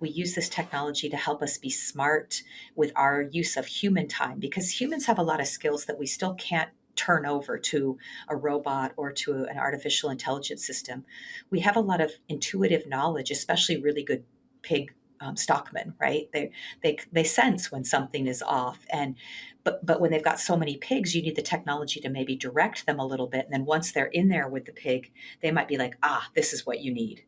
We use this technology to help us be smart with our use of human time because humans have a lot of skills that we still can't turn over to a robot or to an artificial intelligence system. We have a lot of intuitive knowledge, especially really good pig stockmen, right? They sense when something is off, and but when they've got so many pigs, you need the technology to maybe direct them a little bit, and then once they're in there with the pig, they might be like, ah, this is what you need,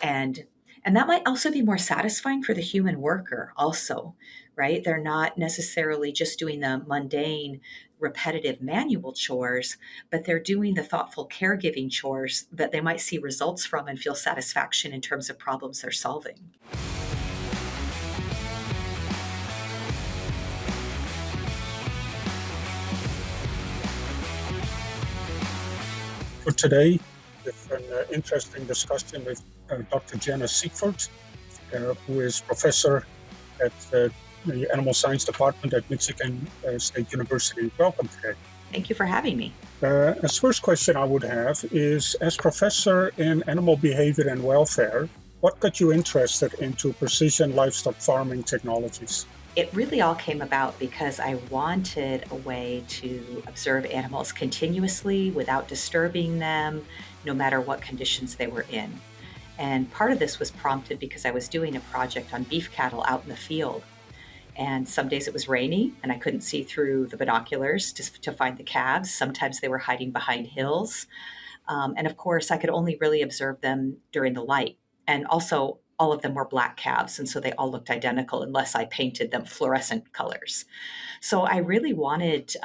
and and that might also be more satisfying for the human worker also, right? They're not necessarily just doing the mundane, repetitive manual chores, but they're doing the thoughtful caregiving chores that they might see results from and feel satisfaction in terms of problems they're solving. For today, with an interesting discussion with Dr. Janice Siegford, who is professor at the Animal Science Department at Michigan State University. Welcome today. Thank you for having me. As first question I would have is, as professor in animal behavior and welfare, what got you interested into precision livestock farming technologies? It really all came about because I wanted a way to observe animals continuously without disturbing them, no matter what conditions they were in. And part of this was prompted because I was doing a project on beef cattle out in the field. And some days it was rainy and I couldn't see through the binoculars to find the calves. Sometimes they were hiding behind hills. And of course, I could only really observe them during the light. And also, all of them were black calves. And so they all looked identical unless I painted them fluorescent colors. So I really wanted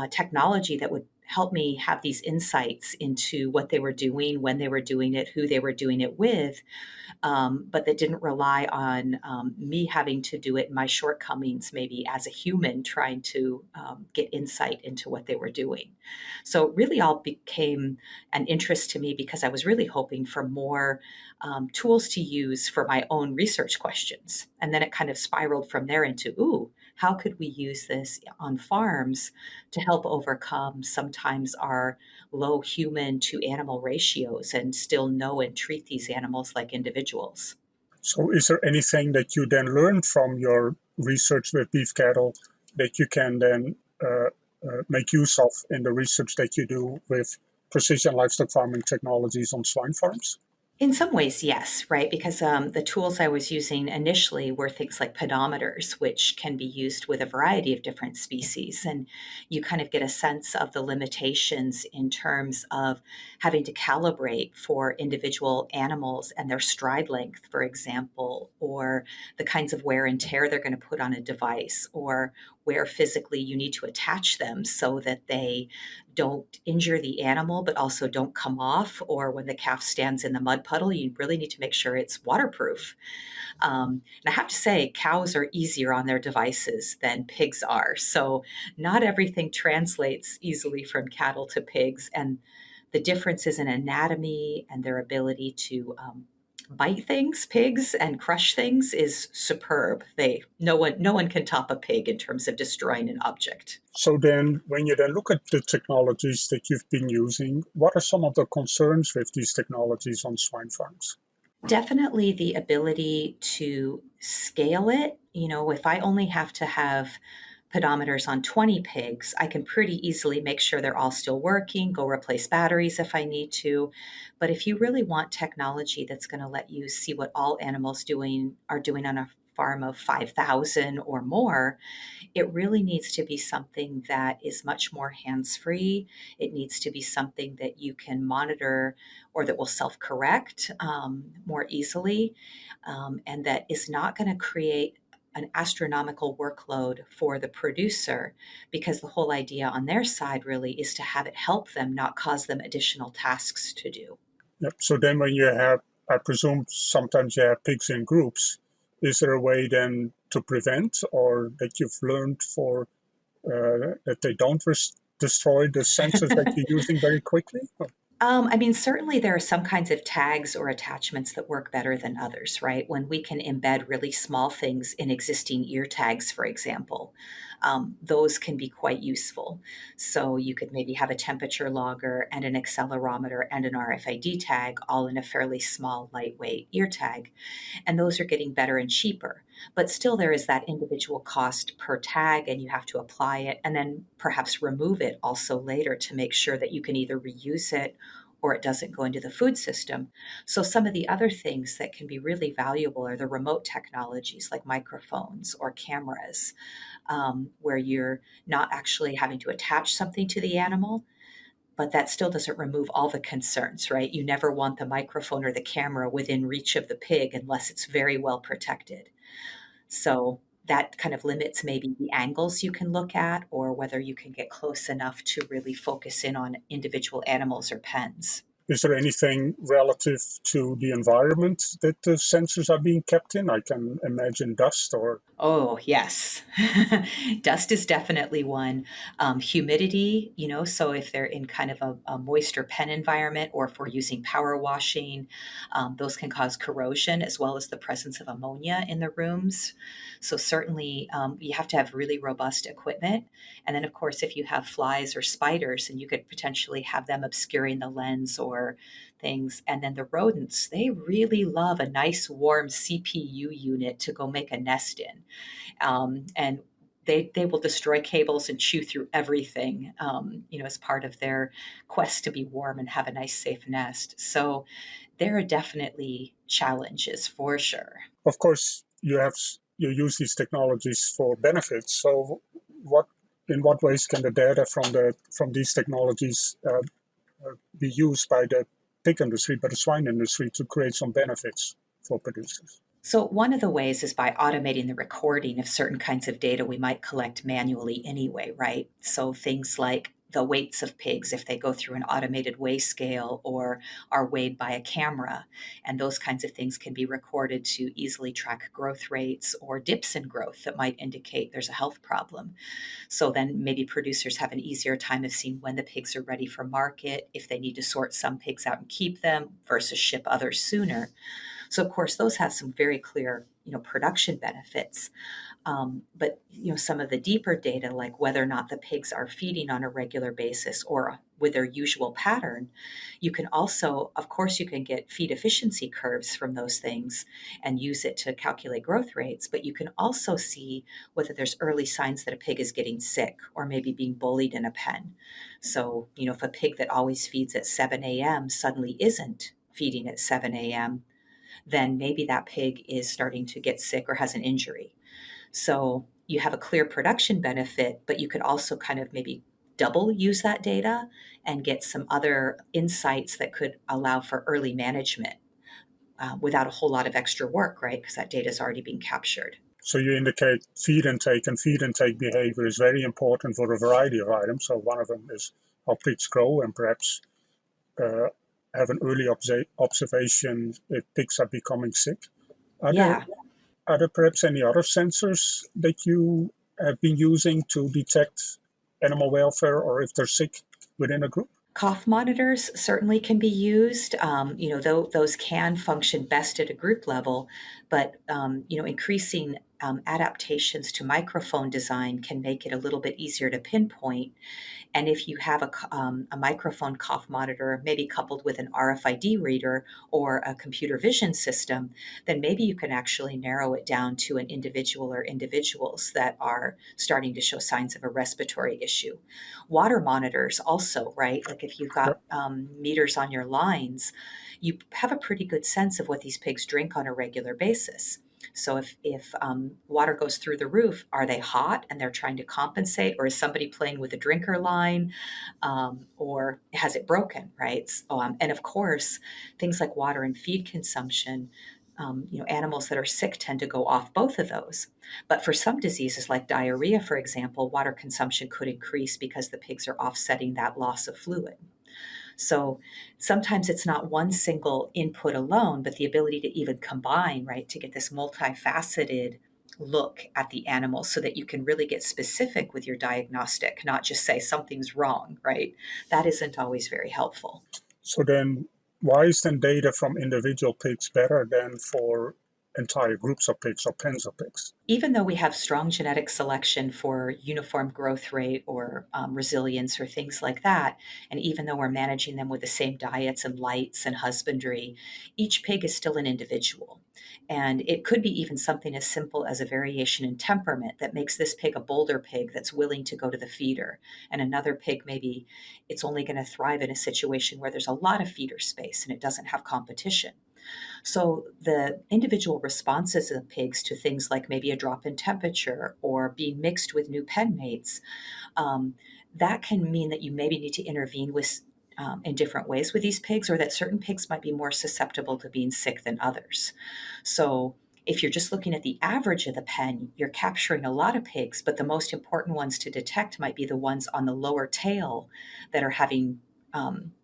technology that would help me have these insights into what they were doing, when they were doing it, who they were doing it with, but that didn't rely on me having to do it, my shortcomings, maybe as a human trying to get insight into what they were doing. So it really all became an interest to me because I was really hoping for more tools to use for my own research questions. And then it kind of spiraled from there into, ooh, how could we use this on farms to help overcome sometimes our low human to animal ratios and still know and treat these animals like individuals? So, is there anything that you then learned from your research with beef cattle that you can then make use of in the research that you do with precision livestock farming technologies on swine farms? In some ways, yes, right? Because the tools I was using initially were things like pedometers, which can be used with a variety of different species. And you kind of get a sense of the limitations in terms of having to calibrate for individual animals and their stride length, for example, or the kinds of wear and tear they're going to put on a device, or where physically you need to attach them so that they don't injure the animal, but also don't come off. Or when the calf stands in the mud puddle, you really need to make sure it's waterproof. And I have to say, cows are easier on their devices than pigs are. So not everything translates easily from cattle to pigs. And the differences in anatomy and their ability to bite things, pigs, and crush things is superb. No one can top a pig in terms of destroying an object. So then, when you then look at the technologies that you've been using, what are some of the concerns with these technologies on swine farms? Definitely the ability to scale it. You know, if I only have to have pedometers on 20 pigs, I can pretty easily make sure they're all still working, go replace batteries if I need to. But if you really want technology that's going to let you see what all animals doing are doing on a farm of 5,000 or more, it really needs to be something that is much more hands free. It needs to be something that you can monitor or that will self correct more easily, and that is not going to create an astronomical workload for the producer because the whole idea on their side really is to have it help them, not cause them additional tasks to do. Yep. So then, when you have, I presume sometimes you have pigs in groups, is there a way then to prevent, or that you've learned for that they don't destroy the sensors that you're using very quickly? I mean, certainly there are some kinds of tags or attachments that work better than others, right? When we can embed really small things in existing ear tags, for example, those can be quite useful. So you could maybe have a temperature logger and an accelerometer and an RFID tag all in a fairly small, lightweight ear tag. And those are getting better and cheaper. But still, there is that individual cost per tag, and you have to apply it and then perhaps remove it also later to make sure that you can either reuse it or it doesn't go into the food system. So, some of the other things that can be really valuable are the remote technologies like microphones or cameras, where you're not actually having to attach something to the animal, but that still doesn't remove all the concerns, right? You never want the microphone or the camera within reach of the pig unless it's very well protected. So that kind of limits maybe the angles you can look at or whether you can get close enough to really focus in on individual animals or pens. Is there anything relative to the environment that the sensors are being kept in? I can imagine dust or Oh, yes. Dust is definitely one. Humidity, so if they're in kind of a moist or pen environment, or if we're using power washing, those can cause corrosion as well as the presence of ammonia in the rooms. So, certainly, you have to have really robust equipment. And then, of course, if you have flies or spiders, and you could potentially have them obscuring the lens or things. And then the rodents, they really love a nice warm CPU unit to go make a nest in. And they will destroy cables and chew through everything, as part of their quest to be warm and have a nice, safe nest. So there are definitely challenges for sure. of course you use these technologies for benefits. So what in what ways can the data from these technologies be used by the pig industry, by the swine industry, to create some benefits for producers? So, one of the ways is by automating the recording of certain kinds of data we might collect manually anyway, right? So, things like the weights of pigs, if they go through an automated weigh scale or are weighed by a camera, and those kinds of things can be recorded to easily track growth rates or dips in growth that might indicate there's a health problem. So, then maybe producers have an easier time of seeing when the pigs are ready for market, if they need to sort some pigs out and keep them versus ship others sooner. So, of course, those have some very clear, production benefits. But some of the deeper data, like whether or not the pigs are feeding on a regular basis or with their usual pattern, you can also, of course, you can get feed efficiency curves from those things and use it to calculate growth rates. But you can also see whether there's early signs that a pig is getting sick or maybe being bullied in a pen. So, if a pig that always feeds at 7 a.m. suddenly isn't feeding at 7 a.m., then maybe that pig is starting to get sick or has an injury. So you have a clear production benefit, but you could also kind of maybe double use that data and get some other insights that could allow for early management without a whole lot of extra work, right? Because that data is already being captured. So you indicate feed intake, and feed intake behavior is very important for a variety of items. So one of them is how pigs grow, and perhaps uh, have an early observation if pigs are becoming sick. Are there Yeah. are there perhaps any other sensors that you have been using to detect animal welfare or if they're sick within a group? Cough monitors certainly can be used. Those can function best at a group level, but increasing adaptations to microphone design can make it a little bit easier to pinpoint. And if you have a microphone cough monitor, maybe coupled with an RFID reader or a computer vision system, then maybe you can actually narrow it down to an individual or individuals that are starting to show signs of a respiratory issue. Water monitors also, right? Like if you've got Yep. meters on your lines, you have a pretty good sense of what these pigs drink on a regular basis. So if water goes through the roof, are they hot and they're trying to compensate, or is somebody playing with a drinker line, or has it broken? Right. And of course, things like water and feed consumption. Animals that are sick tend to go off both of those. But for some diseases like diarrhea, for example, water consumption could increase because the pigs are offsetting that loss of fluid. So sometimes it's not one single input alone, but the ability to even combine, right, to get this multifaceted look at the animal so that you can really get specific with your diagnostic, not just say something's wrong, right? That isn't always very helpful. So then, why is then data from individual pigs better than for entire groups of pigs or pens of pigs? Even though we have strong genetic selection for uniform growth rate or resilience or things like that, and even though we're managing them with the same diets and lights and husbandry, each pig is still an individual. And it could be even something as simple as a variation in temperament that makes this pig a bolder pig that's willing to go to the feeder. And another pig, maybe it's only going to thrive in a situation where there's a lot of feeder space and it doesn't have competition. So the individual responses of pigs to things like maybe a drop in temperature or being mixed with new pen mates, um, that can mean that you maybe need to intervene with in different ways with these pigs, or that certain pigs might be more susceptible to being sick than others. So if you're just looking at the average of the pen, you're capturing a lot of pigs, but the most important ones to detect might be the ones on the lower tail that are having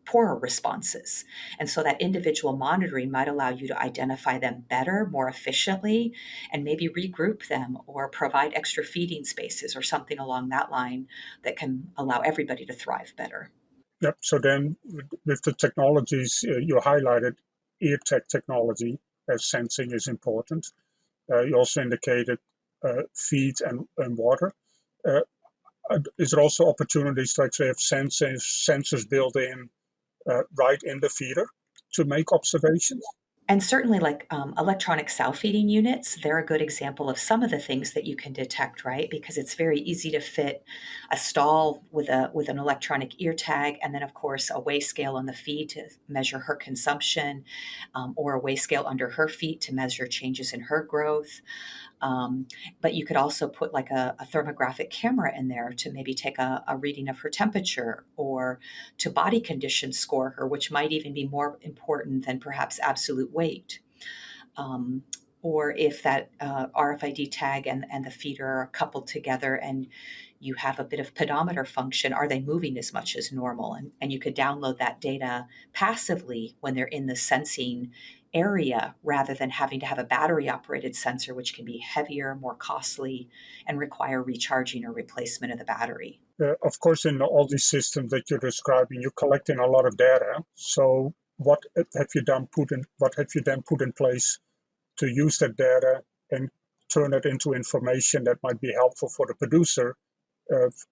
poorer responses. And so that individual monitoring might allow you to identify them better, more efficiently, and maybe regroup them or provide extra feeding spaces or something along that line that can allow everybody to thrive better. Yep. So then, with the technologies you highlighted, ear tech technology as sensing is important. You also indicated feed and water. Uh, is there also opportunities to actually have sensors built in right in the feeder to make observations? And certainly, like electronic sow feeding units, they're a good example of some of the things that you can detect, right? Because it's very easy to fit a stall with an electronic ear tag, and then of course a weigh scale on the feed to measure her consumption, or a weigh scale under her feet to measure changes in her growth. Um, but you could also put like a thermographic camera in there to maybe take a reading of her temperature or to body condition score her, which might even be more important than perhaps absolute weight. Um, or if that RFID tag and the feeder are coupled together and you have a bit of pedometer function, are they moving as much as normal? And you could download that data passively when they're in the sensing area rather than having to have a battery operated sensor, which can be heavier, more costly, and require recharging or replacement of the battery. Of course, in all these systems that you're describing, you're collecting a lot of data. So, what have you then put in place to use that data and turn it into information that might be helpful for the producer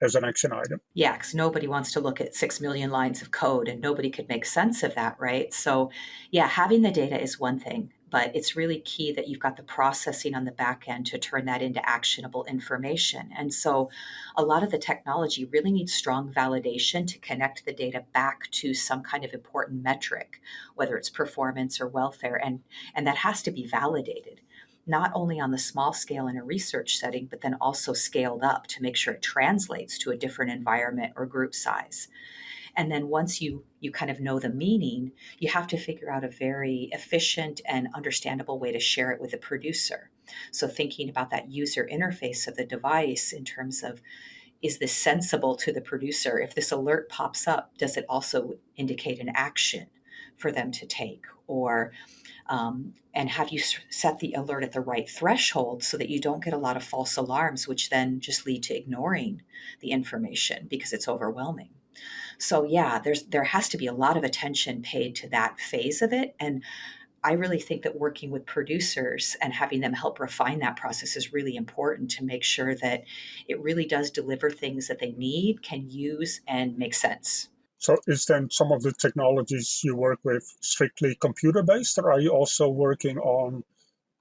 as an action item? Yeah, because nobody wants to look at 6 million lines of code and nobody could make sense of that, right? So, yeah, having the data is one thing, but it's really key that you've got the processing on the back end to turn that into actionable information. And so, a lot of the technology really needs strong validation to connect the data back to some kind of important metric, whether it's performance or welfare, and that has to be validated not only on the small scale in a research setting, but then also scaled up to make sure it translates to a different environment or group size. And then once you kind of know the meaning, you have to figure out a very efficient and understandable way to share it with the producer. So thinking about that user interface of the device in terms of, is this sensible to the producer? If this alert pops up, does it also indicate an action for them to take? Or and have you set the alert at the right threshold so that you don't get a lot of false alarms, which then just lead to ignoring the information because it's overwhelming. So yeah, there has to be a lot of attention paid to that phase of it, and I really think that working with producers and having them help refine that process is really important to make sure that it really does deliver things that they need, can use, and make sense. So, is then some of the technologies you work with strictly computer based, or are you also working on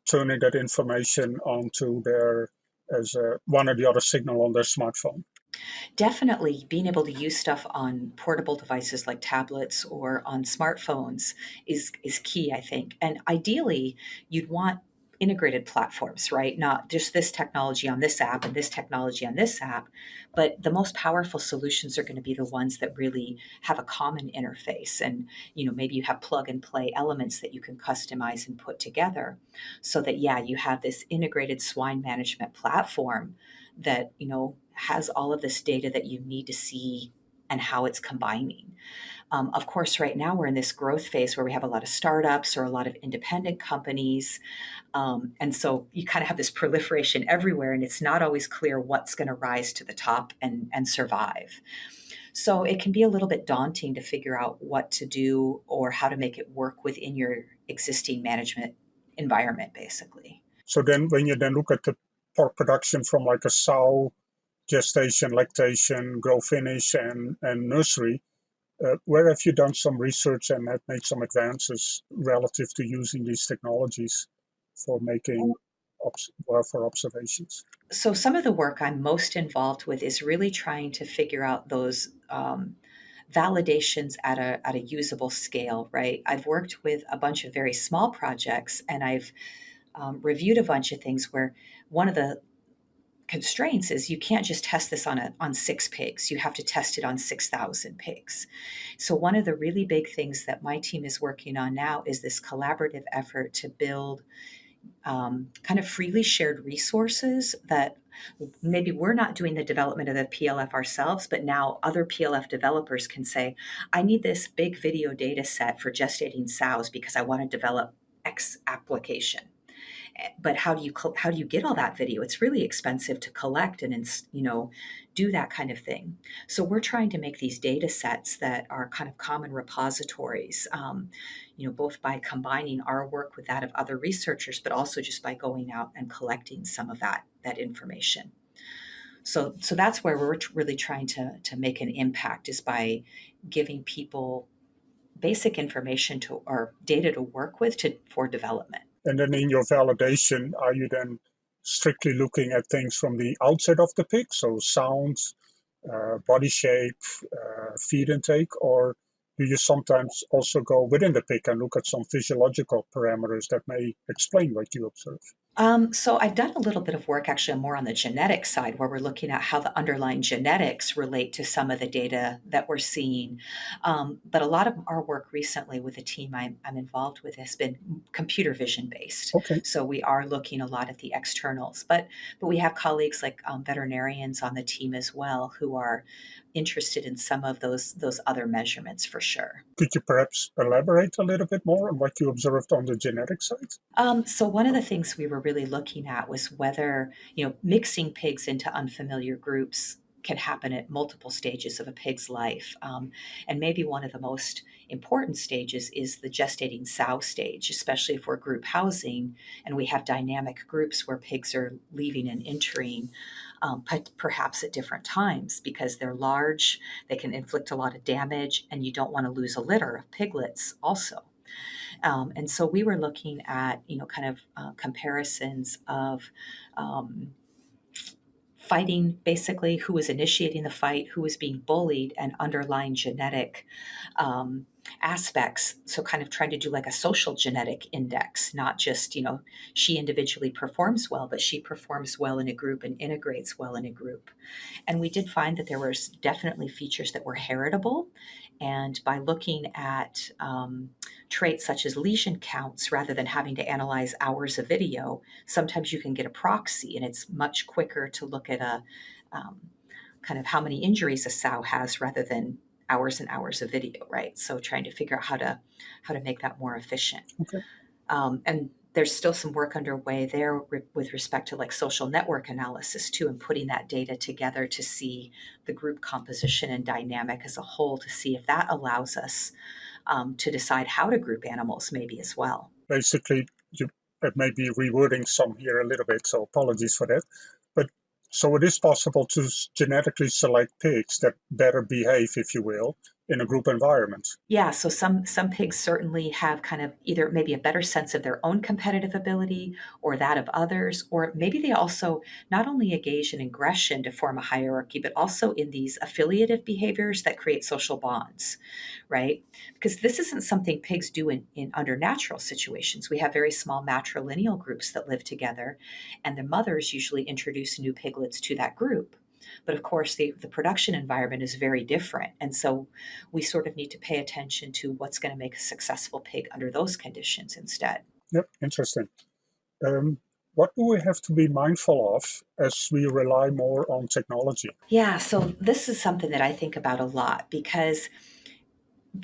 turning that information onto their as one or the other signal on their smartphone? Definitely being able to use stuff on portable devices like tablets or on smartphones is key, I think. And ideally, you'd want integrated platforms, right? Not just this technology on this app and this technology on this app, but the most powerful solutions are going to be the ones that really have a common interface. And, maybe you have plug and play elements that you can customize and put together so that, yeah, you have this integrated swine management platform that, has all of this data that you need to see and how it's combining. Of course, right now we're in this growth phase where we have a lot of startups or a lot of independent companies. And so you kind of have this proliferation everywhere, and it's not always clear what's going to rise to the top and survive. So it can be a little bit daunting to figure out what to do or how to make it work within your existing management environment, basically. So then when you then look at the pork production from like a sow, gestation, lactation, grow finish, and nursery, where have you done some research and have made some advances relative to using these technologies for making for observations? So some of the work I'm most involved with is really trying to figure out those validations at a usable scale, right? I've worked with a bunch of very small projects, and I've reviewed a bunch of things where one of the constraints is you can't just test this on 6 pigs. You have to test it on 6,000 pigs. So one of the really big things that my team is working on now is this collaborative effort to build kind of freely shared resources that maybe we're not doing the development of the PLF ourselves, but now other PLF developers can say, I need this big video data set for gestating sows because I want to develop X application. But how do you get all that video? It's really expensive to collect and do that kind of thing. So we're trying to make these data sets that are kind of common repositories, both by combining our work with that of other researchers, but also just by going out and collecting some of that information. So that's where we're really trying to make an impact, is by giving people basic information to or data to work with for development. And then in your validation, are you then strictly looking at things from the outside of the pig, so sounds, body shape, feed intake, or do you sometimes also go within the pig and look at some physiological parameters that may explain what you observe? So I've done a little bit of work actually more on the genetic side, where we're looking at how the underlying genetics relate to some of the data that we're seeing. But a lot of our work recently with the team I'm involved with has been computer vision based. Okay. So we are looking a lot at the externals, but we have colleagues like veterinarians on the team as well who are interested in some of those other measurements for sure. Could you perhaps elaborate a little bit more on what you observed on the genetic side? So one of the things we were really looking at was whether, mixing pigs into unfamiliar groups can happen at multiple stages of a pig's life. And maybe one of the most important stages is the gestating sow stage, especially if we're group housing and we have dynamic groups where pigs are leaving and entering, perhaps at different times because they're large, they can inflict a lot of damage, and you don't want to lose a litter of piglets also. And so we were looking at, kind of comparisons of fighting, basically, who was initiating the fight, who was being bullied, and underlying genetic aspects. So kind of trying to do like a social genetic index, not just, she individually performs well, but she performs well in a group and integrates well in a group. And we did find that there were definitely features that were heritable. And by looking at traits such as lesion counts, rather than having to analyze hours of video, sometimes you can get a proxy, and it's much quicker to look at a kind of how many injuries a sow has rather than hours and hours of video, right? So trying to figure out how to make that more efficient. Okay. And there's still some work underway there with respect to like social network analysis too, and putting that data together to see the group composition and dynamic as a whole, to see if that allows us to decide how to group animals maybe as well. Basically, you may be rewording some here a little bit, so apologies for that. But so it is possible to genetically select pigs that better behave, if you will, in a group environment. Yeah, so some pigs certainly have kind of either maybe a better sense of their own competitive ability or that of others, or maybe they also not only engage in aggression to form a hierarchy, but also in these affiliative behaviors that create social bonds, right? Because this isn't something pigs do in under natural situations. We have very small matrilineal groups that live together, and the mothers usually introduce new piglets to that group. But of course, the production environment is very different. And so we sort of need to pay attention to what's going to make a successful pig under those conditions instead. Yep, interesting. What do we have to be mindful of as we rely more on technology? Yeah, so this is something that I think about a lot because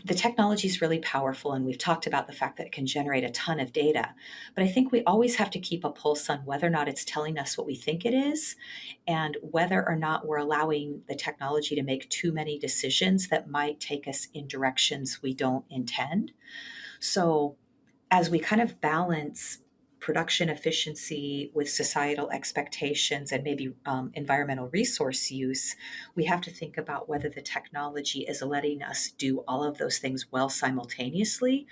the technology is really powerful, and we've talked about the fact that it can generate a ton of data. But I think we always have to keep a pulse on whether or not it's telling us what we think it is, and whether or not we're allowing the technology to make too many decisions that might take us in directions we don't intend. So, as we kind of balance production efficiency with societal expectations and maybe environmental resource use, we have to think about whether the technology is letting us do all of those things well simultaneously,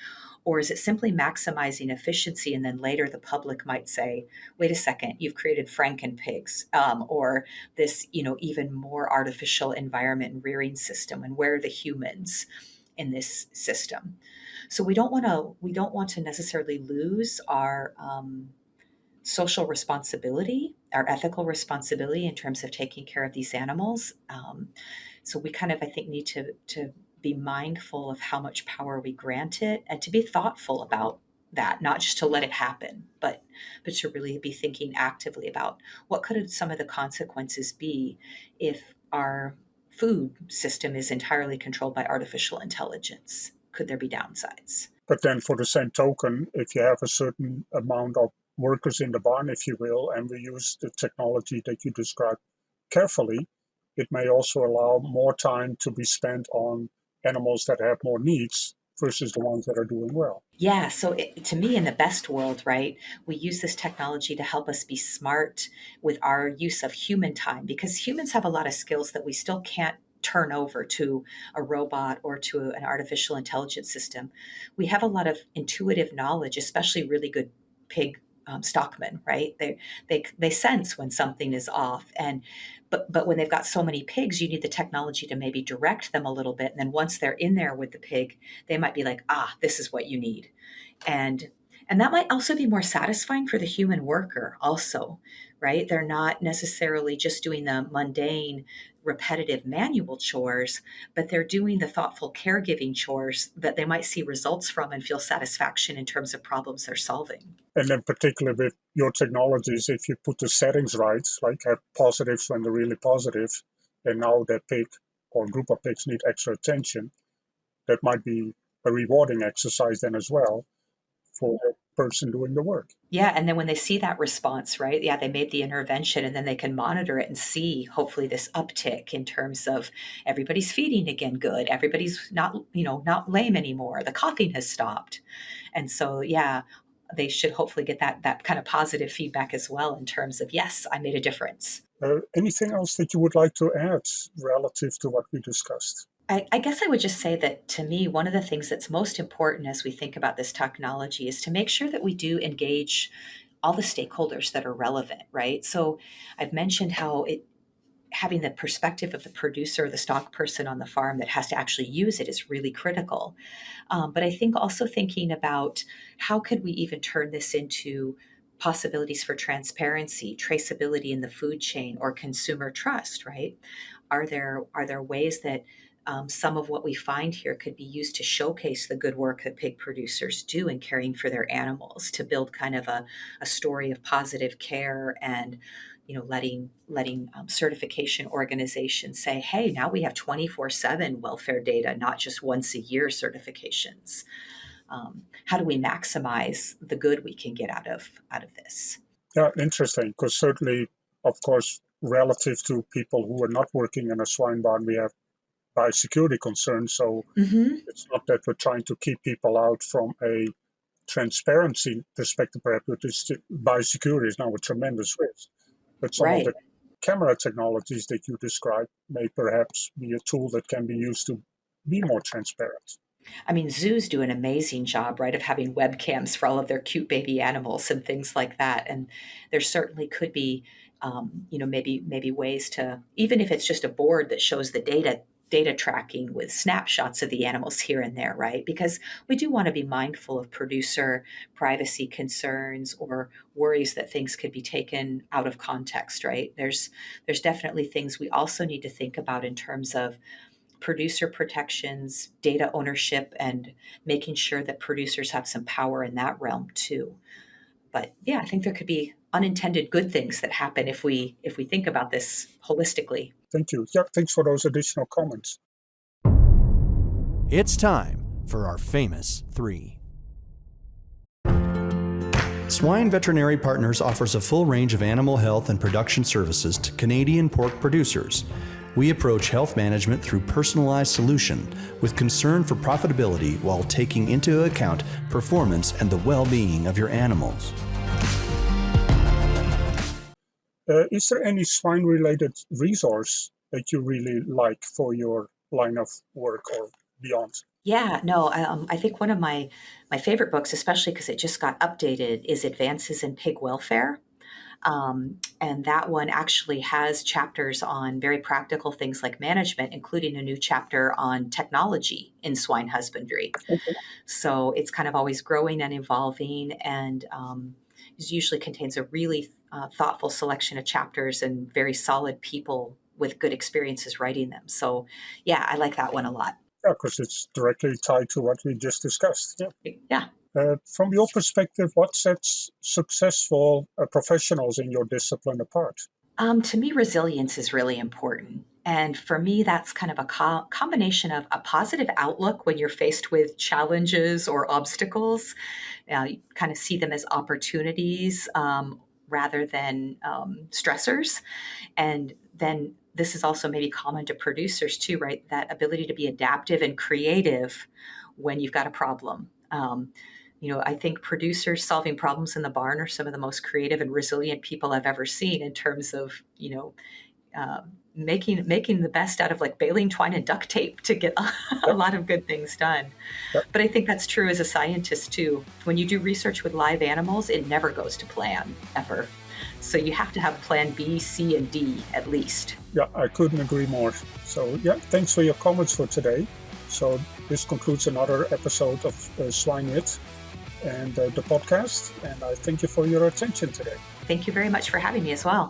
or is it simply maximizing efficiency? And then later the public might say, wait a second, you've created Franken pigs, or this, even more artificial environment and rearing system. And where are the humans in this system? So we don't want to necessarily lose our social responsibility, our ethical responsibility in terms of taking care of these animals. So we kind of, I think, need to be mindful of how much power we grant it, and to be thoughtful about that, not just to let it happen, but to really be thinking actively about what could some of the consequences be if our food system is entirely controlled by artificial intelligence. Could there be downsides? But then, for the same token, if you have a certain amount of workers in the barn, if you will, and we use the technology that you described carefully, it may also allow more time to be spent on animals that have more needs versus the ones that are doing well. Yeah, so to me, in the best world, right, we use this technology to help us be smart with our use of human time, because humans have a lot of skills that we still can't turn over to a robot or to an artificial intelligence system. We have a lot of intuitive knowledge, especially really good pig stockmen, right? They sense when something is off, and but when they've got so many pigs, you need the technology to maybe direct them a little bit, and then once they're in there with the pig, they might be like, ah, this is what you need. And and that might also be more satisfying for the human worker also, right? They're not necessarily just doing the mundane repetitive manual chores, but they're doing the thoughtful caregiving chores that they might see results from and feel satisfaction in terms of problems they're solving. And then, particularly with your technologies, if you put the settings right, like have positives when they're really positive, and now that pig or group of pigs need extra attention, that might be a rewarding exercise then as well for the person doing the work. Yeah, and then when they see that response, right? Yeah, they made the intervention, and then they can monitor it and see hopefully this uptick in terms of everybody's feeding again good. Everybody's not lame anymore. The coughing has stopped. And so yeah, they should hopefully get that kind of positive feedback as well in terms of, yes, I made a difference. Anything else that you would like to add relative to what we discussed? I guess I would just say that to me, one of the things that's most important as we think about this technology is to make sure that we do engage all the stakeholders that are relevant, right? So I've mentioned how having the perspective of the producer, the stock person on the farm that has to actually use it is really critical. But I think also thinking about how could we even turn this into possibilities for transparency, traceability in the food chain, or consumer trust, right? Are there ways that some of what we find here could be used to showcase the good work that pig producers do in caring for their animals, to build kind of a story of positive care, and letting certification organizations say, hey, now we have 24/7 welfare data, not just once a year certifications. How do we maximize the good we can get out of this? Yeah, interesting, because certainly, of course, relative to people who are not working in a swine barn, we have biosecurity concerns. So Hmm. it's not that we're trying to keep people out from a transparency perspective, perhaps, but biosecurity is now a tremendous risk. But some of Right. the camera technologies that you described may perhaps be a tool that can be used to be more transparent. I mean, zoos do an amazing job, right, of having webcams for all of their cute baby animals and things like that. And there certainly could be, maybe ways to, even if it's just a board that shows the data tracking with snapshots of the animals here and there, right? Because we do want to be mindful of producer privacy concerns or worries that things could be taken out of context, right? There's definitely things we also need to think about in terms of producer protections, data ownership, and making sure that producers have some power in that realm too. But yeah, I think there could be unintended good things that happen if we think about this holistically. Thank you. Yeah, thanks for those additional comments. It's time for our famous three. Swine Veterinary Partners offers a full range of animal health and production services to Canadian pork producers. We approach health management through personalized solution with concern for profitability while taking into account performance and the well-being of your animals. Is there any swine-related resource that you really like for your line of work or beyond? Yeah, no, I think one of my favorite books, especially because it just got updated, is Advances in Pig Welfare. And that one actually has chapters on very practical things like management, including a new chapter on technology in swine husbandry. Okay. So it's kind of always growing and evolving, and it usually contains a really thoughtful selection of chapters and very solid people with good experiences writing them. So, yeah, I like that one a lot. Yeah, because it's directly tied to what we just discussed. Yeah. Yeah. From your perspective, what sets successful professionals in your discipline apart? To me, resilience is really important. And for me, that's kind of a combination of a positive outlook when you're faced with challenges or obstacles. You kind of see them as opportunities rather than stressors. And then this is also maybe common to producers too, right? That ability to be adaptive and creative when you've got a problem. I think producers solving problems in the barn are some of the most creative and resilient people I've ever seen in terms of, uh, making the best out of like baling twine and duct tape to get a Yep. lot of good things done. Yep. But I think that's true as a scientist too. When you do research with live animals, it never goes to plan ever. So you have to have plan B, C, and D at least. Yeah, I couldn't agree more. So, yeah, thanks for your comments for today. So, this concludes another episode of Swine It and the podcast. And I thank you for your attention today. Thank you very much for having me as well.